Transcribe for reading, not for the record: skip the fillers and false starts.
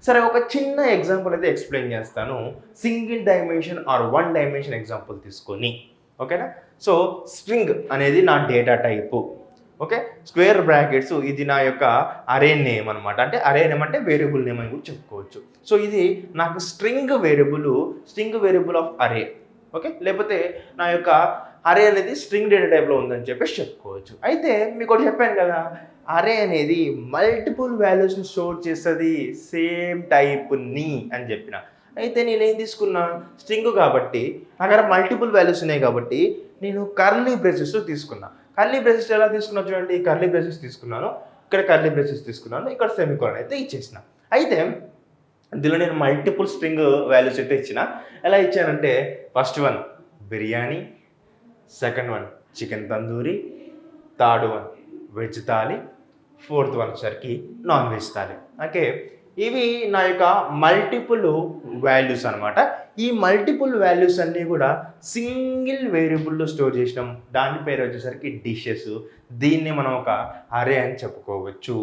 సరే ఒక చిన్న ఎగ్జాంపుల్ అయితే ఎక్స్ప్లెయిన్ చేస్తాను, single dimension or one dimension example తీసుకొని. ఓకేనా? సో స్ట్రింగ్ అనేది నా data type. Okay, square brackets ఇది నా యొక్క అరే నేమ్ అనమాట. అంటే అరే నేమ్ అంటే వేరియబుల్ నేమ్ అని కూడా చెప్పుకోవచ్చు. సో ఇది నాకు స్ట్రింగ్ వేరియబుల్ ఆఫ్ అరే. ఓకే, లేకపోతే నా యొక్క అరే అనేది స్ట్రింగ్ డేటా టైప్లో ఉందని చెప్పేసి చెప్పుకోవచ్చు. అయితే మీకు ఒకటి చెప్పాను కదా, అరే అనేది మల్టిపుల్ వాల్యూస్ని స్టోర్ చేస్తుంది సేమ్ టైప్ని అని చెప్పిన. అయితే నేనేం తీసుకున్నా, స్ట్రింగ్ కాబట్టి నా దగ్గర మల్టిపుల్ వాల్యూస్ ఉన్నాయి కాబట్టి నేను కర్లీ బ్రేసెస్ తీసుకున్నా. కర్లీ బ్రేసెస్ ఎలా తీసుకున్నా చూడండి, కర్లీ బ్రేసెస్ తీసుకున్నాను, ఇక్కడ కర్లీ బ్రేసెస్ తీసుకున్నాను, ఇక్కడ సెమికోలన్ అయితే ఇచ్చేసిన. అయితే ఇందులో నేను మల్టిపుల్ స్ట్రింగ్ వాల్యూస్ అయితే ఇచ్చిన. ఎలా ఇచ్చానంటే first one biryani, second one chicken tandoori, third one veg thali, fourth one వచ్చరికి నాన్ వెజ్ థాలి. ఓకే, ఇవి నా యొక్క మల్టిపుల్ వాల్యూస్ అనమాట. ఈ మల్టిపుల్ వాల్యూస్ అన్నీ కూడా సింగిల్ వేరియబుల్లో స్టోర్ చేసినాం. దాని పేరు వచ్చేసరికి డిషెస్. దీన్ని మనం ఒక అరే అని చెప్పుకోవచ్చు.